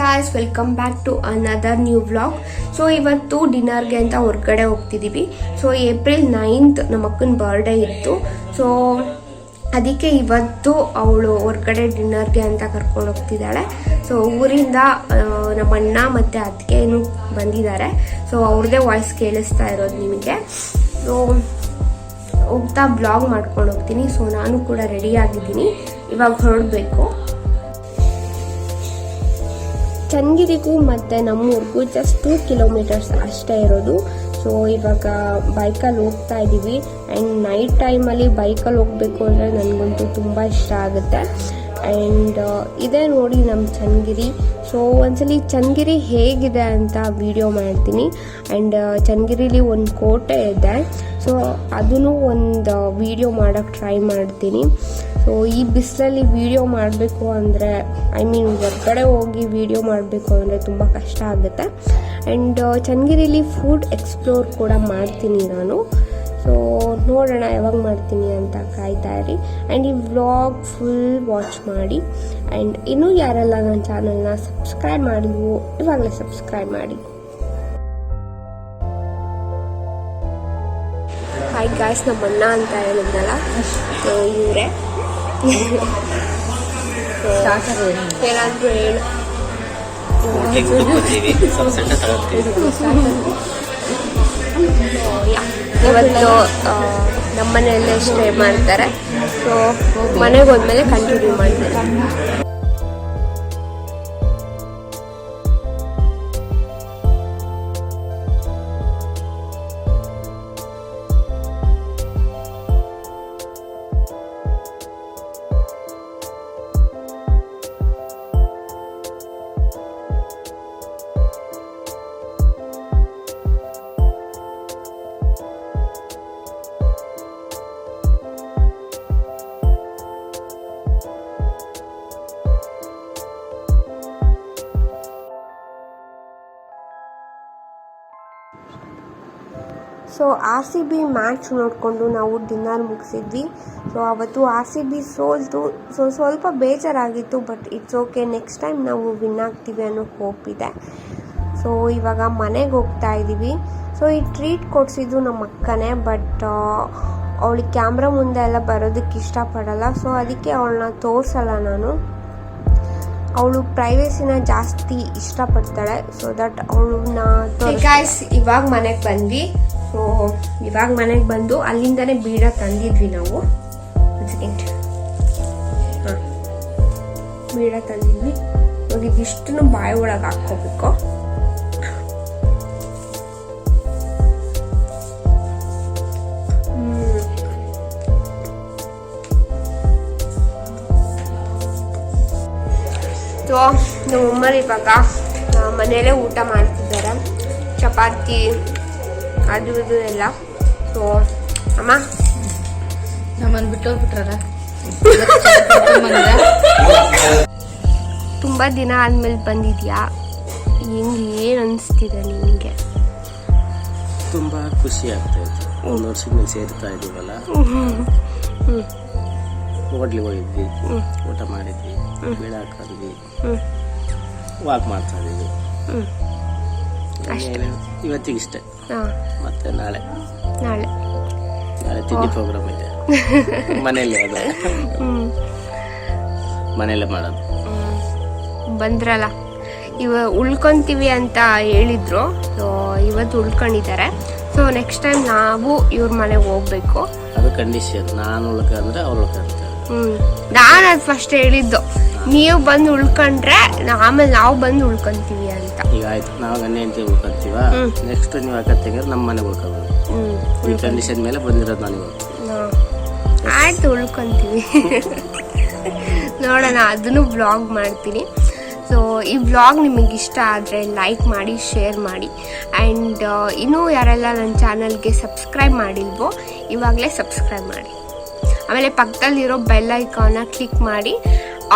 Guys, welcome back to another new vlog. So ಇವತ್ತು ಡಿನ್ನರ್ಗೆ ಅಂತ ಹೊರಗಡೆ ಹೋಗ್ತಿದ್ದೀವಿ. ಸೊ ಏಪ್ರಿಲ್ 9th ನಮ್ಮ ಅಕ್ಕನ ಬರ್ಡೇ ಇತ್ತು. ಸೊ ಅದಕ್ಕೆ ಇವತ್ತು ಅವಳು ಹೊರಗಡೆ ಡಿನ್ನರ್ಗೆ ಅಂತ ಕರ್ಕೊಂಡು ಹೋಗ್ತಿದ್ದಾಳೆ. ಸೊ ಊರಿಂದ ನಮ್ಮ ಅಣ್ಣ ಮತ್ತು ಅತ್ತಿಗೆನೂ ಬಂದಿದ್ದಾರೆ. ಸೊ ಅವ್ರದ್ದೇ ವಾಯ್ಸ್ ಕೇಳಿಸ್ತಾ ಇರೋದು ನಿಮಗೆ. ಸೊ ಹೋಗ್ತಾ ಬ್ಲಾಗ್ ಮಾಡ್ಕೊಂಡು ಹೋಗ್ತೀನಿ. ಸೊ ನಾನು ಕೂಡ ರೆಡಿ ಆಗಿದ್ದೀನಿ, ಇವಾಗ ಹೊರಡಬೇಕು. ಚನ್ನಗಿರಿಗೂ ಮತ್ತು ನಮ್ಮೂರಿಗೂ ಜಸ್ಟ್ 2 ಕಿಲೋಮೀಟರ್ಸ್ ಅಷ್ಟೇ ಇರೋದು. ಸೊ ಇವಾಗ ಬೈಕಲ್ಲಿ ಹೋಗ್ತಾ ಇದ್ದೀವಿ. ಆ್ಯಂಡ್ ನೈಟ್ ಟೈಮಲ್ಲಿ ಬೈಕಲ್ಲಿ ಹೋಗಬೇಕು ಅಂದರೆ ನನಗಂತೂ ತುಂಬ ಇಷ್ಟ ಆಗುತ್ತೆ. ಆ್ಯಂಡ್ ಇದೇ ನೋಡಿ ನಮ್ಮ ಚನ್ನಗಿರಿ. ಸೊ ಒಂದ್ಸಲಿ ಚನ್ನಗಿರಿ ಹೇಗಿದೆ ಅಂತ ವಿಡಿಯೋ ಮಾಡ್ತೀನಿ. ಆ್ಯಂಡ್ ಚನ್ನಗಿರಿಲಿ ಒಂದು ಕೋಟೆ ಇದೆ. ಸೊ ಅದನ್ನು ಒಂದು ವಿಡಿಯೋ ಮಾಡೋಕ್ಕೆ ಟ್ರೈ ಮಾಡ್ತೀನಿ. ಸೊ ಈ ಬಿಸಿಲಲ್ಲಿ ವಿಡಿಯೋ ಮಾಡಬೇಕು ಅಂದರೆ ಹೊರಗಡೆ ಹೋಗಿ ವಿಡಿಯೋ ಮಾಡಬೇಕು ಅಂದರೆ ತುಂಬ ಕಷ್ಟ ಆಗುತ್ತೆ. ಆ್ಯಂಡ್ ಚನ್ನಗಿರಿಲಿ ಫುಡ್ ಎಕ್ಸ್ಪ್ಲೋರ್ ಕೂಡ ಮಾಡ್ತೀನಿ ನಾನು. ಸೊ ನೋಡೋಣ ಯಾವಾಗ ಮಾಡ್ತೀನಿ ಅಂತ ಕಾಯ್ತಾ ಇರಿ. ಆ್ಯಂಡ್ ಈ ವ್ಲಾಗ್ ಫುಲ್ ವಾಚ್ ಮಾಡಿ. ಆ್ಯಂಡ್ ಇನ್ನೂ ಯಾರೆಲ್ಲ ನನ್ನ ಚಾನಲ್ನ ಸಬ್ಸ್ಕ್ರೈಬ್ ಮಾಡಿದ್ವು ಇವಾಗಲೇ ಸಬ್ಸ್ಕ್ರೈಬ್ ಮಾಡಿ. ಹಾಯ್ ಗಾಯ್ಸ್, ನಮ್ಮ ಅಣ್ಣ ಅಂತ ಹೇಳಿದ್ನಲ್ಲ, ಸೊ ಇವರೇ. ಏನಾದರೂ ಹೇಳು. ಇವತ್ತು ನಮ್ಮನೆಯಲ್ಲೇ ಸ್ಟೇ ಮಾಡ್ತಾರೆ. ಸೊ ಮನೆಗೆ ಹೋದ್ಮೇಲೆ ಕಂಟಿನ್ಯೂ ಮಾಡ್ತಾರೆ. ಸೊ RCB ಮ್ಯಾಚ್ ನೋಡಿಕೊಂಡು ನಾವು ಡಿನ್ನರ್ ಮುಗಿಸಿದ್ವಿ. ಸೊ ಅವತ್ತು RCB ಸೋಲ್ತು. ಸೊ ಸ್ವಲ್ಪ ಬೇಜಾರಾಗಿತ್ತು, but it's okay. Next time ನಾವು ವಿನ್ ಆಗ್ತೀವಿ ಅನ್ನೋ ಹೋಪ್ ಇದೆ. ಸೊ ಇವಾಗ ಮನೆಗೆ ಹೋಗ್ತಾ ಇದ್ದೀವಿ. ಸೊ ಈ ಟ್ರೀಟ್ ಕೊಡಿಸಿದ್ದು ನಮ್ಮ ಅಕ್ಕನೇ, ಬಟ್ ಅವಳಿಗೆ ಕ್ಯಾಮ್ರಾ ಮುಂದೆ ಎಲ್ಲ ಬರೋದಕ್ಕೆ ಇಷ್ಟಪಡಲ್ಲ. ಸೊ ಅದಕ್ಕೆ ಅವಳನ್ನ ತೋರಿಸಲ್ಲ ನಾನು. ಅವಳು ಪ್ರೈವೇಸಿನ ಜಾಸ್ತಿ ಇಷ್ಟಪಡ್ತಾಳೆ. ಸೊ ದಟ್ ಅವಳನ್ನ ಇವಾಗ ಮನೆಗೆ ಬಂದ್ವಿ. ಸೊ ಇವಾಗ ಮನೆಗೆ ಬಂದು ಅಲ್ಲಿಂದನೇ ಬೀಡ ತಂದಿದ್ವಿ ನಾವು. ಬೀಡ ತಂದಿದ್ವಿ. ಇವಾಗ ಇದಿಷ್ಟನ್ನು ಬಾಯಿ ಒಳಗೆ ಹಾಕ್ಕೋಬೇಕು. ಸೊ ನಮ್ಮಮ್ಮ ಇವಾಗ ಮನೆಯಲ್ಲೇ ಊಟ ಮಾಡ್ತಿದ್ದಾರೆ. ಚಪಾತಿ ಅದು ಇದು ಎಲ್ಲ. ಸೊ ಅಮ್ಮ ನಮ್ಮನ್ನು ಬಿಟ್ಟೋಗ್ಬಿಟ್ರಲ್ಲ. ತುಂಬ ದಿನ ಆದ್ಮೇಲೆ ಬಂದಿದ್ಯಾ, ಏನು ಅನಿಸ್ತಿದೆ ನಿಮಗೆ? ತುಂಬ ಖುಷಿ ಆಗ್ತಾ ಇತ್ತು. 1 ವರ್ಷದ ಮೇಲೆ ಸೇರ್ತಾ ಇದ್ದೀವಲ್ಲ. ಹೋಟ್ಲಿಗೆ ಹೋಗಿದ್ವಿ, ಊಟ ಮಾಡಿದ್ವಿ, ಬೀಡ ಹಾಕಿದ್ವಿ, ವಾಕ್ ಮಾಡ್ತಾ ಇದ್ದೀವಿ. ಇವತ್ತಿಗಿಷ್ಟೇ. ಮತ್ತೆ ನಾಳೆ ತಿಂಡಿ ಪ್ರೋಗ್ರಾಮ್ ಇದೆ ಮನೆಯಲ್ಲೇ. ಅದು ಮನೆಯಲ್ಲೇ ಮಾಡೋದು. ಬಂದ್ರಲ್ಲ, ಉಳ್ಕೊಂತೀವಿ ಅಂತ ಹೇಳಿದ್ರು. ಸೊ ಇವತ್ತು ಉಳ್ಕೊಂಡಿದ್ದಾರೆ. ಸೊ ನೆಕ್ಸ್ಟ್ ಟೈಮ್ ನಾವು ಇವ್ರ ಮನೆಗೆ ಹೋಗ್ಬೇಕು. ಅದು ಕಂಡೀಷನ್. ನಾನು ಉಳ್ಕೊಂಡ್ರೆ ಅವ್ರು ಉಳ್ಕೊಂತಾರೆ. ನಾನು ಅದು ಫಸ್ಟ್ ಹೇಳಿದ್ದು, ನೀವು ಬಂದು ಉಳ್ಕೊಂಡ್ರೆ ಆಮೇಲೆ ನಾವು ಬಂದು ಉಳ್ಕೊಂತೀವಿ ಅಂತ. ಈಗ ಆಯ್ತು, ನಾವು ಗಂಡ ಹೆಂಡತಿ ಉಳ್ಕೊಂತೀವ. ನೆಕ್ಸ್ಟ್ ನೀವು ಅಕ್ಕತ್ತಿಗೆ ನಮ್ಮ ಮನೆಗೆ ಉಳ್ಕೋಬೋದು. ಈ ಕಂಡೀಷನ್ ಮೇಲೆ ಬಂದಿರೋದು ನಾನು. ಆಯ್ತು, ಉಳ್ಕೊಂತೀವಿ. ನೋಡೋಣ, ಅದನ್ನು ಬ್ಲಾಗ್ ಮಾಡ್ತೀನಿ. ಸೊ ಈ ವ್ಲಾಗ್ ನಿಮಗೆ ಇಷ್ಟ ಆದರೆ ಲೈಕ್ ಮಾಡಿ, ಶೇರ್ ಮಾಡಿ. ಆ್ಯಂಡ್ ಇನ್ನೂ ಯಾರೆಲ್ಲ ನನ್ನ ಚಾನಲ್ಗೆ ಸಬ್ಸ್ಕ್ರೈಬ್ ಮಾಡಿಲ್ವೋ ಇವಾಗಲೇ ಸಬ್ಸ್ಕ್ರೈಬ್ ಮಾಡಿ. ಆಮೇಲೆ ಪಕ್ಕದಲ್ಲಿರೋ ಬೆಲ್ ಐಕಾನ್ನ ಕ್ಲಿಕ್ ಮಾಡಿ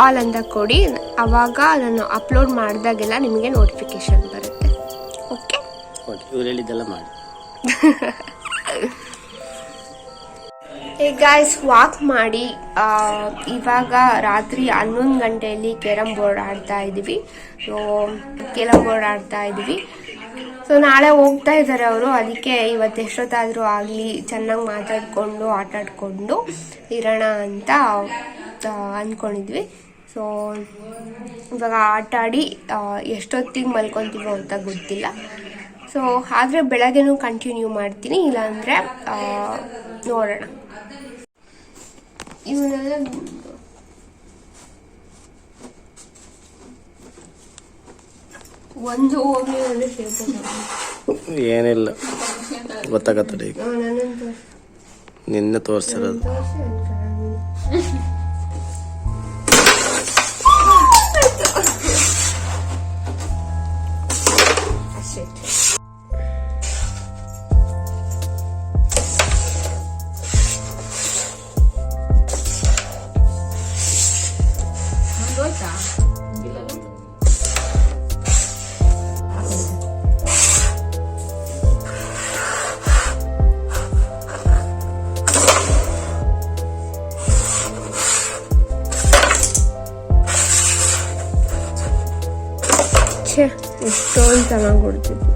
ಆಲ್ ಅಂತ ಕೊಡಿ. ಆವಾಗ ನಾನು ಅಪ್ಲೋಡ್ ಮಾಡಿದಾಗೆಲ್ಲ ನಿಮಗೆ ನೋಟಿಫಿಕೇಶನ್ ಬರುತ್ತೆ. ಓಕೆ, ಇವ್ರು ಹೇಳಿದ್ದೆಲ್ಲ ಮಾಡಿ. ಗಾಯ್ಸ್ ವಾಕ್ ಮಾಡಿ ಇವಾಗ ರಾತ್ರಿ 11 ಗಂಟೆಯಲ್ಲಿ ಕ್ಯಾರಮ್ ಬೋರ್ಡ್ ಆಡ್ತಾ ಇದ್ದೀವಿ. ಸೊ ಕ್ಯಾರಮ್ ಬೋರ್ಡ್ ಆಡ್ತಾ ಇದ್ದೀವಿ. ಸೊ ನಾಳೆ ಹೋಗ್ತಾ ಇದ್ದಾರೆ ಅವರು. ಅದಕ್ಕೆ ಇವತ್ತು ಎಷ್ಟೊತ್ತಾದರೂ ಆಗಲಿ ಚೆನ್ನಾಗಿ ಮಾತಾಡಿಕೊಂಡು ಆಟಾಡಿಕೊಂಡು ಇರೋಣ ಅಂತ ಅಂದ್ಕೊಂಡಿದ್ವಿ. ಸೊ ಇವಾಗ ಆಟಾಡಿ ಎಷ್ಟೊತ್ತಿಗೆ ಮಲ್ಕೊತೀವೋ ಅಂತ ಗೊತ್ತಿಲ್ಲ. ಸೊ ಆದರೆ ಬೆಳಗ್ಗೆನೂ ಕಂಟಿನ್ಯೂ ಮಾಡ್ತೀನಿ, ಇಲ್ಲಾಂದರೆ ನೋಡೋಣ. ಇವನ್ನೆಲ್ಲ ಒಂದು ಹೋಗ್ಲಿ ಅಂದ್ರೆ ಏನಿಲ್ಲ ಗೊತ್ತಾಗತ್ತಡೆ ಈಗ ನಿನ್ನೆ ತೋರಿಸಿರೋದು. ಎಷ್ಟೊಂದು ಚೆನ್ನಾಗಿ ಕೊಡ್ತಿದ್ವಿ.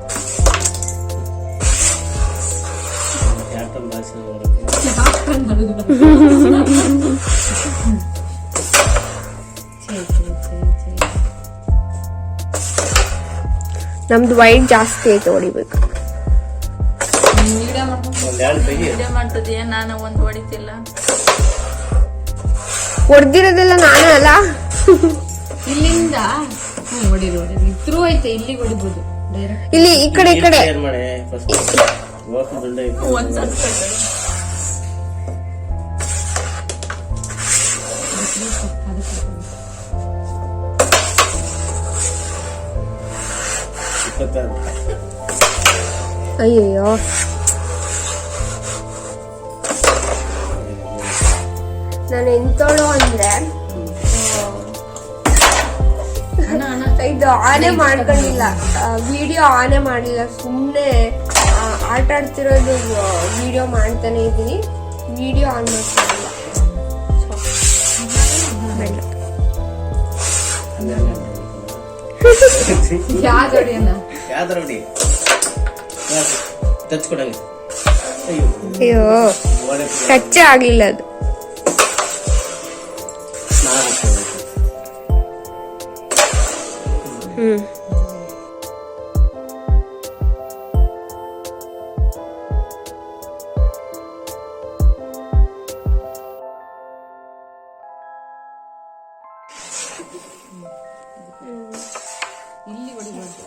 ನಮ್ದು ವೈಟ್ ಜಾಸ್ತಿ ಐತೆ, ಹೊಡಿಬೇಕು. ನಾನು ಒಂದು ಹೊಡಿತಿಲ್ಲ, ಹೊಡ್ದಿರೋದೆಲ್ಲ ನಾನೇ ಅಲ್ಲ. ಇಲ್ಲಿಂದ ಹೊಡಿರಿ ಇದ್ರೂ ಐತೆ, ಇಲ್ಲಿಗೆ ಹೊಡಿಬೋದು ಡೈರೆಕ್ಟ್. ಇಲ್ಲಿ ಈ ಕಡೆ ಈ ಕಡೆ ಅಯ್ಯಯ್ಯೋ ನಾನು ಎಂತೋಳು ಅಂದ್ರೆ ಇದು ಆನೆ ಮಾಡ್ಕೊಂಡಿಲ್ಲ, ವಿಡಿಯೋ ಆನೆ ಮಾಡಿಲ್ಲ, ಸುಮ್ಮನೆ ಆಟ ಆಡ್ತಿರೋದು ವಿಡಿಯೋ ಮಾಡ್ತಾನೆ ಇದ್ದೀನಿ. ವಿಡಿಯೋ ಆನ್ ಮಾಡ್ಕೊಂಡಿಲ್ಲ. ಅಯ್ಯೋ ಟಚ್ ಆಗ್ಲಿಲ್ಲ ಅದು. ಇಲ್ಲಿ ಹೊಡಿಬೋದು.